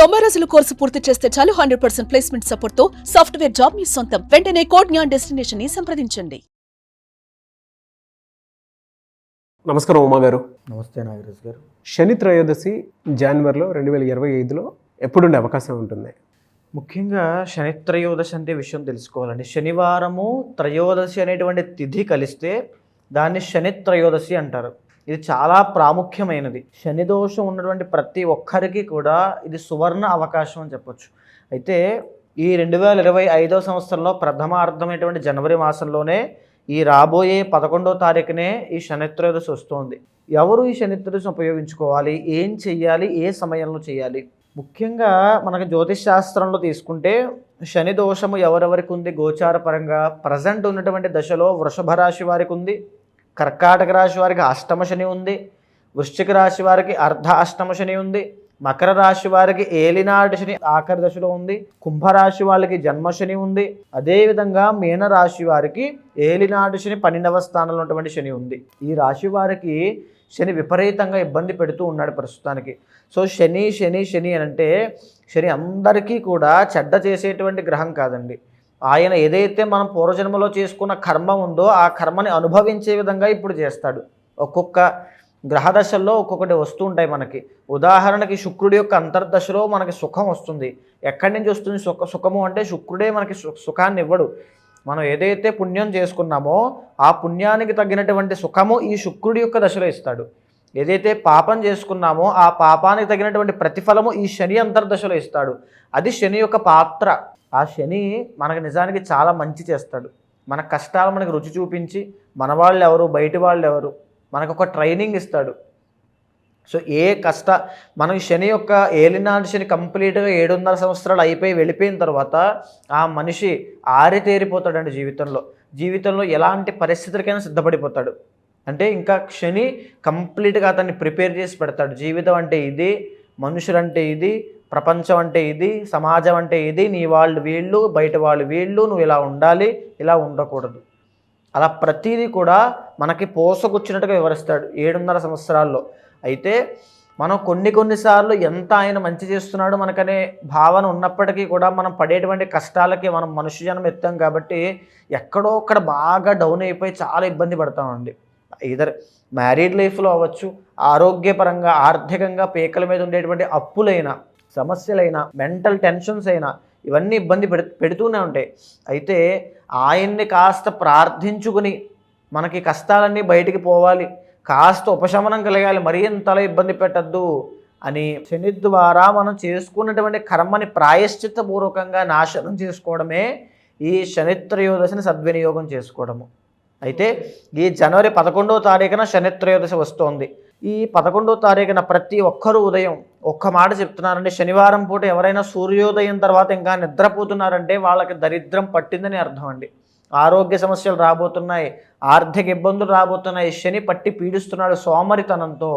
90 రోజుల కోర్సు పూర్తి చేస్తే చాలు 100% ప్లేస్మెంట్ సపోర్ట్ తో సాఫ్ట్వేర్ జాబ్ మీ సొంతం. వెంటనే కోడ్ జ్ఞాన్ డెస్టినేషన్ ని సంప్రదించండి. నమస్కారం ఉమా గారు. నమస్తే నాగరాజ్ గారు. శని త్రయోదశి జనవరిలో 2025లో ఎప్పుడుండే అవకాశం ఉంటుంది? ముఖ్యంగా శని త్రయోదశి అంటే విషయం తెలుసుకోవాలండి. శనివారము త్రయోదశి అనేటువంటి తిథి కలిస్తే దాన్ని శని త్రయోదశి అంటారు. ఇది చాలా ప్రాముఖ్యమైనది. శని దోషం ఉన్నటువంటి ప్రతి ఒక్కరికి కూడా ఇది సువర్ణ అవకాశం అని చెప్పొచ్చు. అయితే ఈ 2025వ సంవత్సరంలో ప్రథమార్థమైనటువంటి జనవరి మాసంలోనే ఈ రాబోయే 11వ తారీఖునే ఈ శని త్రయోదశి వస్తుంది. ఎవరు ఈ శని త్రయోదశిని ఉపయోగించుకోవాలి, ఏం చెయ్యాలి, ఏ సమయంలో చేయాలి? ముఖ్యంగా మనకు జ్యోతిష్ శాస్త్రంలో తీసుకుంటే శని దోషము ఎవరెవరికి ఉంది గోచార పరంగా ప్రజెంట్ ఉన్నటువంటి దశలో వృషభ రాశి వారికి ఉంది, కర్కాటక రాశి వారికి అష్టమ శని ఉంది, వృశ్చిక రాశి వారికి అర్ధ అష్టమ శని ఉంది, మకర రాశి వారికి ఏలినాటి శని ఆఖరి దశలో ఉంది, కుంభరాశి వాళ్ళకి జన్మశని ఉంది, అదేవిధంగా మీనరాశి వారికి ఏలినాటి శని 12వ స్థానంలో ఉన్నటువంటి శని ఉంది. ఈ రాశి వారికి శని విపరీతంగా ఇబ్బంది పెడుతూ ఉన్నాడు ప్రస్తుతానికి. సో శని శని శని అని అంటే శని అందరికీ కూడా చెడ్డ చేసేటువంటి గ్రహం కాదండి. ఆయన ఏదైతే మనం పూర్వజన్మలో చేసుకున్న కర్మ ఉందో ఆ కర్మని అనుభవించే విధంగా ఇప్పుడు చేస్తాడు. ఒక్కొక్క గ్రహదశల్లో ఒక్కొక్కటి వస్తూ ఉంటాయి మనకి. ఉదాహరణకి శుక్రుడి యొక్క అంతర్దశలో మనకి సుఖం వస్తుంది. ఎక్కడి నుంచి వస్తుంది సుఖము అంటే శుక్రుడే మనకి సుఖాన్ని ఇవ్వడు. మనం ఏదైతే పుణ్యం చేసుకున్నామో ఆ పుణ్యానికి తగినటువంటి సుఖము ఈ శుక్రుడి యొక్క దశలో ఇస్తాడు. ఏదైతే పాపం చేసుకున్నామో ఆ పాపానికి తగినటువంటి ప్రతిఫలము ఈ శని అంతర్దశలో ఇస్తాడు. అది శని యొక్క పాత్ర. ఆ శని మనకు నిజానికి చాలా మంచి చేస్తాడు. మన కష్టాలు మనకు రుచి చూపించి మన వాళ్ళు ఎవరు బయటి వాళ్ళు ఎవరు మనకు ఒక ట్రైనింగ్ ఇస్తాడు. సో మనకి శని యొక్క ఏలినాటి శని కంప్లీట్గా 7.5 సంవత్సరాలు అయిపోయి వెళ్ళిపోయిన తర్వాత ఆ మనిషి ఆరితేరిపోతాడండి. జీవితంలో ఎలాంటి పరిస్థితులకైనా సిద్ధపడిపోతాడు. అంటే ఇంకా శని కంప్లీట్గా అతన్ని ప్రిపేర్ చేసి పెడతాడు. జీవితం అంటే ఇది, మనుషులంటే ఇది, ప్రపంచం అంటే ఇది, సమాజం అంటే ఇది, నీ వాళ్ళు వీళ్ళు, బయట వాళ్ళు వీళ్ళు, నువ్వు ఇలా ఉండాలి, ఇలా ఉండకూడదు, అలా ప్రతిదీ కూడా మనకి పోసకొచ్చినట్టుగా వివరిస్తాడు 7.5 సంవత్సరాల్లో. అయితే మనం కొన్నిసార్లు ఎంత ఆయన మంచి చేస్తున్నాడో మనకనే భావన ఉన్నప్పటికీ కూడా మనం పడేటువంటి కష్టాలకి మనం మనుష్య జన్మ ఎత్తాం కాబట్టి ఎక్కడో అక్కడ బాగా డౌన్ అయిపోయి చాలా ఇబ్బంది పడతామండి. ఇదర్ మ్యారీడ్ లైఫ్లో అవ్వచ్చు, ఆరోగ్యపరంగా ఆర్థికంగా పీకల మీద ఉండేటువంటి అప్పులైనా, సమస్యలైనా, మెంటల్ టెన్షన్స్ అయినా ఇవన్నీ ఇబ్బంది పెడుతూనే ఉంటాయి. అయితే ఆయన్ని కాస్త ప్రార్థించుకుని మనకి కష్టాలన్నీ బయటికి పోవాలి, కాస్త ఉపశమనం కలగాలి, మరీ ఇంతలా ఇబ్బంది పెట్టద్దు అని శని ద్వారా మనం చేసుకున్నటువంటి కర్మని ప్రాయశ్చిత్తపూర్వకంగా నాశనం చేసుకోవడమే ఈ శని త్రయోదశిని సద్వినియోగం చేసుకోవడము. అయితే ఈ జనవరి 11వ తారీఖున శని త్రయోదశి వస్తోంది. ఈ 11వ తారీఖున ప్రతి ఒక్కరూ ఉదయం ఒక్క మాట చెప్తున్నారండి, శనివారం పూట ఎవరైనా సూర్యోదయం తర్వాత ఇంకా నిద్రపోతున్నారంటే వాళ్ళకి దరిద్రం పట్టిందని అర్థం అండి. ఆరోగ్య సమస్యలు రాబోతున్నాయి, ఆర్థిక ఇబ్బందులు రాబోతున్నాయి, శని పట్టి పీడిస్తున్నాడు సోమరితనంతో.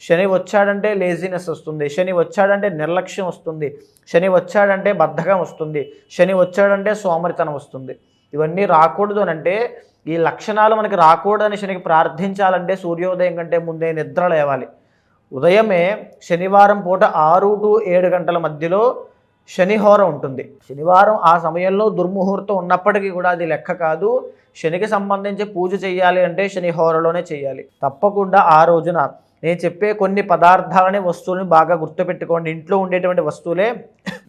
శని వచ్చాడంటే లేజినెస్ వస్తుంది, శని వచ్చాడంటే నిర్లక్ష్యం వస్తుంది, శని వచ్చాడంటే బద్ధకం వస్తుంది, శని వచ్చాడంటే సోమరితనం వస్తుంది. ఇవన్నీ రాకూడదు అని అంటే, ఈ లక్షణాలు మనకి రాకూడదని శనికి ప్రార్థించాలంటే సూర్యోదయం కంటే ముందే నిద్ర లేవాలి. ఉదయమే శనివారం పూట 6 to 7 గంటల మధ్యలో శనిహోర ఉంటుంది. శనివారం ఆ సమయంలో దుర్ముహూర్తం ఉన్నప్పటికీ కూడా అది లెక్క కాదు. శనికి సంబంధించి పూజ చేయాలి అంటే శనిహోరలోనే చేయాలి. తప్పకుండా ఆ రోజున నేను చెప్పే కొన్ని పదార్థాలని వస్తువులని బాగా గుర్తుపెట్టుకోండి. ఇంట్లో ఉండేటువంటి వస్తువులే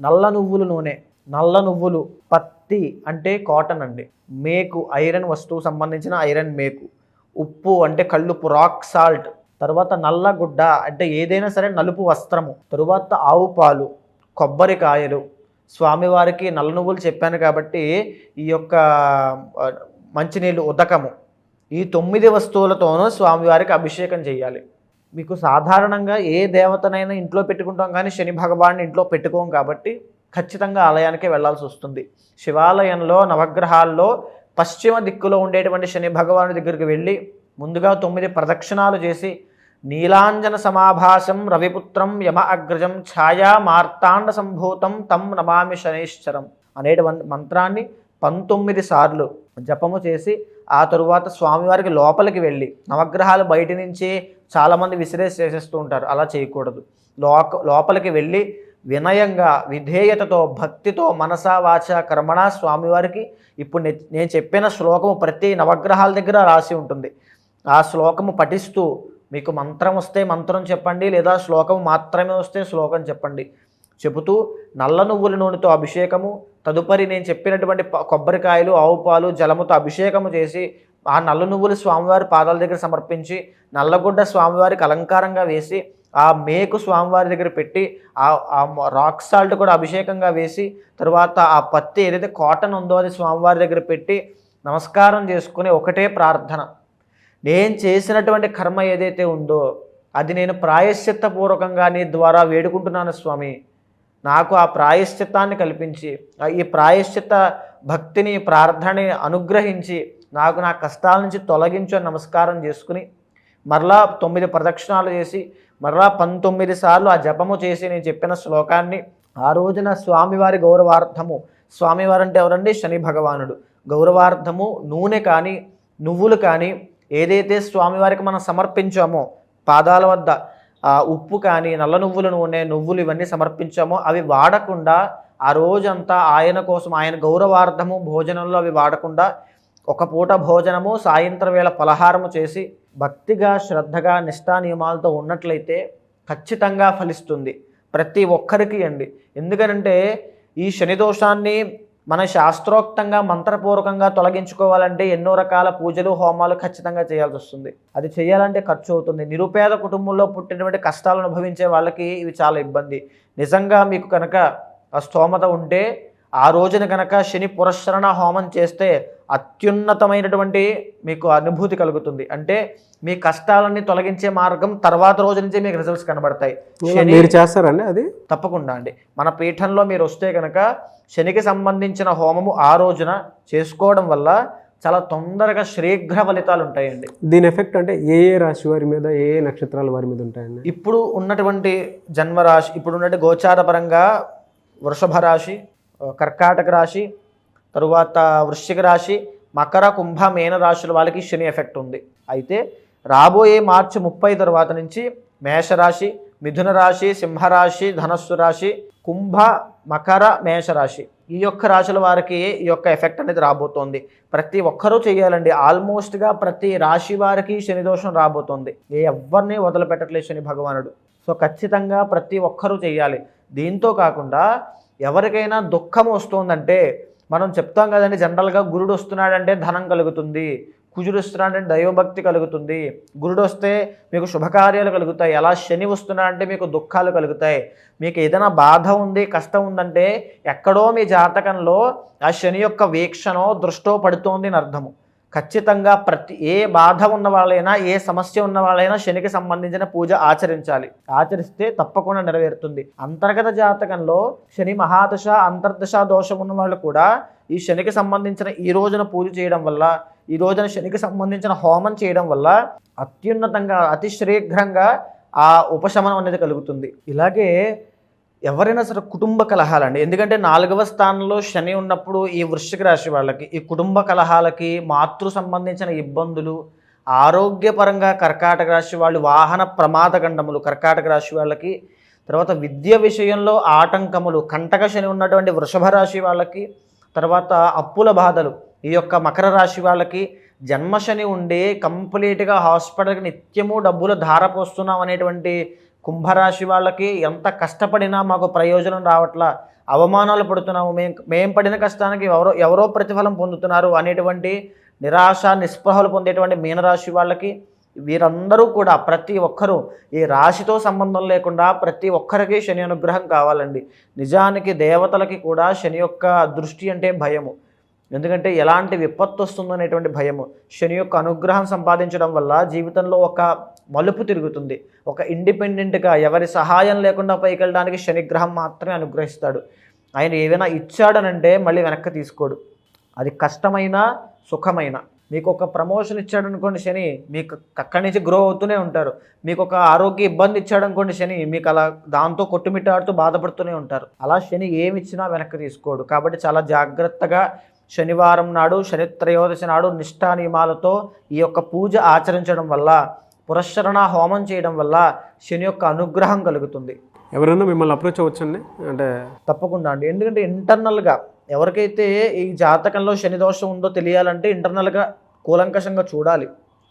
నల్ల నువ్వుల నూనె, నల్ల నువ్వులు, పత్తి అంటే కాటన్ అండి, మేకు ఐరన్ వస్తువు సంబంధించిన ఐరన్ మేకు, ఉప్పు అంటే కళ్ళుప్పు రాక్ సాల్ట్, తర్వాత నల్ల గుడ్డ అంటే ఏదైనా సరే నలుపు వస్త్రము, తరువాత ఆవు పాలు, కొబ్బరికాయలు, స్వామివారికి నల్ల నువ్వులు చెప్పాను కాబట్టి ఈ యొక్క మంచినీళ్ళు, ఉదకము, ఈ 9 వస్తువులతోనూ స్వామివారికి అభిషేకం చేయాలి. మీకు సాధారణంగా ఏ దేవతనైనా ఇంట్లో పెట్టుకుంటాం కానీ శని భగవాన్ని ఇంట్లో పెట్టుకోం కాబట్టి ఖచ్చితంగా ఆలయానికే వెళ్లాల్సి వస్తుంది. శివాలయంలో నవగ్రహాల్లో పశ్చిమ దిక్కులో ఉండేటువంటి శని భగవాను దగ్గరికి వెళ్ళి ముందుగా 9 ప్రదక్షిణాలు చేసి నీలాంజన సమాభాసం రవిపుత్రం యమ అగ్రజం ఛాయా మార్తాండ సంభూతం తం నమామి శనైశ్చరం అనేటువంటి మంత్రాన్ని 19 సార్లు జపము చేసి ఆ తరువాత స్వామివారికి లోపలికి వెళ్ళి, నవగ్రహాలు బయట నుంచి చాలామంది విసిరేసి చేసేస్తూ ఉంటారు, అలా చేయకూడదు. లోపలికి వెళ్ళి వినయంగా విధేయతతో భక్తితో మనసా వాచ కర్మణ స్వామివారికి ఇప్పుడు నేను చెప్పిన శ్లోకము ప్రతి నవగ్రహాల దగ్గర రాసి ఉంటుంది. ఆ శ్లోకము పఠిస్తూ మీకు మంత్రం వస్తే మంత్రం చెప్పండి, లేదా శ్లోకం మాత్రమే వస్తే శ్లోకం చెప్పండి. చెబుతూ నల్ల నువ్వుల నూనెతో అభిషేకము, తదుపరి నేను చెప్పినటువంటి కొబ్బరికాయలు ఆవు పాలు జలముతో అభిషేకము చేసి ఆ నల్ల నువ్వులు స్వామివారి పాదాల దగ్గర సమర్పించి, నల్లగుడ్డ స్వామివారికి అలంకారంగా వేసి, ఆ మేకు స్వామివారి దగ్గర పెట్టి, ఆ రాక్ సాల్ట్ కూడా అభిషేకంగా వేసి, తర్వాత ఆ పత్తి ఏదైతే కాటన్ ఉందో అది స్వామివారి దగ్గర పెట్టి నమస్కారం చేసుకుని ఒకటే ప్రార్థన, నేను చేసినటువంటి కర్మ ఏదైతే ఉందో అది నేను ప్రాయశ్చిత్తపూర్వకంగా నీ ద్వారా వేడుకుంటున్నాను స్వామి, నాకు ఆ ప్రాయశ్చిత్తాన్ని కల్పించి ఈ ప్రాయశ్చిత్త భక్తిని ప్రార్థనని అనుగ్రహించి నాకు నా కష్టాల నుంచి తొలగించు అని నమస్కారం చేసుకుని మరలా 9 ప్రదక్షిణాలు చేసి మరలా 19 సార్లు ఆ జపము చేసి నేను చెప్పిన శ్లోకాన్ని ఆ రోజున స్వామివారి గౌరవార్థము, స్వామివారు అంటే ఎవరండి? శని భగవానుడు. గౌరవార్థము నూనె కానీ నువ్వులు కానీ ఏదైతే స్వామివారికి మనం సమర్పించామో పాదాల వద్ద ఉప్పు కానీ నల్ల నువ్వుల నూనె నువ్వులు ఇవన్నీ సమర్పించామో అవి వాడకుండా ఆ రోజంతా ఆయన కోసం ఆయన గౌరవార్థము భోజనంలో అవి వాడకుండా ఒక పూట భోజనము సాయంత్రం వేళ పలహారము చేసి భక్తిగా శ్రద్ధగా నిష్ఠా నియమాలతో ఉన్నట్లయితే ఖచ్చితంగా ఫలిస్తుంది ప్రతి ఒక్కరికి అండి. ఎందుకనంటే ఈ శని దోషాన్ని మన శాస్త్రోక్తంగా మంత్రపూర్వకంగా తొలగించుకోవాలంటే ఎన్నో రకాల పూజలు హోమాలు ఖచ్చితంగా చేయాల్సి వస్తుంది. అది చేయాలంటే ఖర్చు అవుతుంది. నిరుపేద కుటుంబంలో పుట్టినటువంటి కష్టాలు అనుభవించే వాళ్ళకి ఇవి చాలా ఇబ్బంది. నిజంగా మీకు కనుక ఆ స్తోమత ఉంటే ఆ రోజున కనుక శని పురస్సరణ హోమం చేస్తే అత్యున్నతమైనటువంటి మీకు అనుభూతి కలుగుతుంది. అంటే మీ కష్టాలన్నీ తొలగించే మార్గం తర్వాత రోజు నుంచే మీకు రిజల్ట్స్ కనబడతాయి. మీరు చేస్తారండి అది? తప్పకుండా అండి. మన పీఠంలో మీరు వస్తే కనుక శనికి సంబంధించిన హోమము ఆ రోజున చేసుకోవడం వల్ల చాలా తొందరగా శీఘ్ర ఫలితాలు ఉంటాయండి. దీని ఎఫెక్ట్ అంటే ఏ ఏ రాశి వారి మీద ఏ ఏ నక్షత్రాల వారి మీద ఉంటాయండి? ఇప్పుడు ఉన్నటువంటి జన్మరాశి ఇప్పుడు ఉన్నటువంటి గోచార పరంగా వృషభ రాశి, కర్కాటక రాశి, తరువాత వృశ్చిక రాశి, మకర కుంభ మీన రాశుల వాళ్ళకి శని ఎఫెక్ట్ ఉంది. అయితే రాబోయే మార్చి 30 తర్వాత నుంచి మేషరాశి, మిథున రాశి, సింహరాశి, ధనస్సు రాశి, కుంభ, మకర, మేషరాశి ఈ యొక్క రాశుల వారికి ఈ యొక్క ఎఫెక్ట్ అనేది రాబోతోంది. ప్రతి ఒక్కరూ చేయాలండి. ఆల్మోస్ట్గా ప్రతి రాశి వారికి శని దోషం రాబోతోంది. ఎవరిని వదిలిపెట్టట్లేదు శని భగవానుడు. సో ఖచ్చితంగా ప్రతి ఒక్కరూ చేయాలి. దీంతో కాకుండా ఎవరికైనా దుఃఖం వస్తుందంటే మనం చెప్తాం కదండి, జనరల్గా గురుడు వస్తున్నాడంటే ధనం కలుగుతుంది, కుజుడు వస్తున్నాడంటే దైవభక్తి కలుగుతుంది, గురుడు వస్తే మీకు శుభకార్యాలు కలుగుతాయి. అలా శని వస్తున్నాడంటే మీకు దుఃఖాలు కలుగుతాయి. మీకు ఏదైనా బాధ ఉంది కష్టం ఉందంటే ఎక్కడో మీ జాతకంలో ఆ శని యొక్క వీక్షణో దృష్టో పడుతోంది అని అర్థము. ఖచ్చితంగా ఏ బాధ ఉన్న వాళ్ళైనా ఏ సమస్య ఉన్న వాళ్ళైనా శనికి సంబంధించిన పూజ ఆచరించాలి. ఆచరిస్తే తప్పకుండా నెరవేరుతుంది. అంతర్గత జాతకంలో శని మహాదశ అంతర్దశ దోషం ఉన్న వాళ్ళు కూడా ఈ శనికి సంబంధించిన ఈ రోజున పూజ చేయడం వల్ల, ఈ రోజున శనికి సంబంధించిన హోమం చేయడం వల్ల అత్యున్నతంగా అతి శీఘ్రంగా ఆ ఉపశమనం అనేది కలుగుతుంది. ఇలాగే ఎవరైనా సరే కుటుంబ కలహాలండి, ఎందుకంటే 4వ స్థానంలో శని ఉన్నప్పుడు ఈ వృశ్చిక రాశి వాళ్ళకి ఈ కుటుంబ కలహాలకి, మాతృ సంబంధించిన ఇబ్బందులు, ఆరోగ్యపరంగా కర్కాటక రాశి వాళ్ళు వాహన ప్రమాదగండములు కర్కాటక రాశి వాళ్ళకి, తర్వాత విద్య విషయంలో ఆటంకములు కంటక శని ఉన్నటువంటి వృషభ రాశి వాళ్ళకి, తర్వాత అప్పుల బాధలు ఈ యొక్క మకర రాశి వాళ్ళకి, జన్మశని ఉండి కంప్లీట్గా హాస్పిటల్కి నిత్యము డబ్బులు ధారపోస్తున్నాం అనేటువంటి కుంభరాశి వాళ్ళకి, ఎంత కష్టపడినా మాకు ప్రయోజనం రావట్లా, అవమానాలు పడుతున్నాము, మేము పడిన కష్టానికి ఎవరో ప్రతిఫలం పొందుతున్నారు అనేటువంటి నిరాశ నిస్పృహలు పొందేటువంటి మీనరాశి వాళ్ళకి, వీరందరూ కూడా ప్రతి ఒక్కరూ ఈ రాశితో సంబంధం లేకుండా ప్రతి ఒక్కరికి శని అనుగ్రహం కావాలండి. నిజానికి దేవతలకి కూడా శని యొక్క దృష్టి అంటే భయము. ఎందుకంటే ఎలాంటి విపత్తు వస్తుందో అనేటువంటి భయము. శని యొక్క అనుగ్రహం సంపాదించడం వల్ల జీవితంలో ఒక మలుపు తిరుగుతుంది. ఒక ఇండిపెండెంట్గా ఎవరి సహాయం లేకుండా పైకి వెళ్ళడానికి శనిగ్రహం మాత్రమే అనుగ్రహిస్తాడు. ఆయన ఏమైనా ఇచ్చాడనంటే మళ్ళీ వెనక్కి తీసుకోడు. అది కష్టమైన సుఖమైన. మీకు ఒక ప్రమోషన్ ఇచ్చాడు అనుకోండి శని, మీకు అక్కడి నుంచి గ్రో అవుతూనే ఉంటారు. మీకు ఒక ఆరోగ్య ఇబ్బంది ఇచ్చాడు అనుకోండి శని, మీకు అలా దాంతో కొట్టుమిట్టాడుతూ బాధపడుతూనే ఉంటారు. అలా శని ఏమి ఇచ్చినా వెనక్కి తీసుకోడు. కాబట్టి చాలా జాగ్రత్తగా శనివారం నాడు శని త్రయోదశి నాడు నిష్ఠా నియమాలతో ఈ యొక్క పూజ ఆచరించడం వల్ల, పురస్సరణ హోమం చేయడం వల్ల శని యొక్క అనుగ్రహం కలుగుతుంది. ఎవరైనా మిమ్మల్ని అప్రోచ్ అవ్వచ్చండి అంటే తప్పకుండా అండి. ఎందుకంటే ఇంటర్నల్గా ఎవరికైతే ఈ జాతకంలో శని దోషం ఉందో తెలియాలంటే ఇంటర్నల్గా కూలంకషంగా చూడాలి.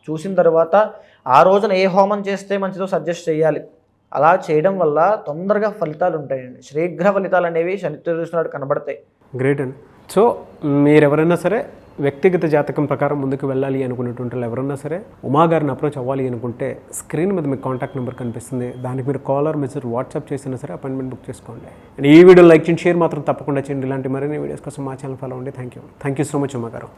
చూసిన తర్వాత ఆ రోజున ఏ హోమం చేస్తే మంచిదో సజెస్ట్ చేయాలి. అలా చేయడం వల్ల తొందరగా ఫలితాలు ఉంటాయండి. శీఘ్ర ఫలితాలు అనేవి శని త్రయోదశి కనబడతాయి. గ్రేట్ అండి. సో మీరు ఎవరైనా సరే వ్యక్తిగత జాతకం ప్రకారం ముందుకు వెళ్ళాలి అనుకునేటువంటి వాళ్ళు ఎవరన్నా సరే ఉమాగారిని అప్రోచ్ అవ్వాలి అనుకుంటే స్క్రీన్ మీద మీకు కాంటాక్ట్ నెంబర్ కనిపిస్తుంది. దానికి మీరు కాలర్ మెసేజ్ వాట్సాప్ చేసినా సరే అపాయింట్మెంట్ బుక్ చేసుకోండి. అండ్ ఈ వీడియో లైక్ చేయండి, షేర్ మాత్రం తప్పకుండా చేయండి. ఇలాంటి మరిన్ని వీడియోస్ కోసం మా ఛానల్ ఫాలో అవ్వండి. Thank you so much ఉమాగారు.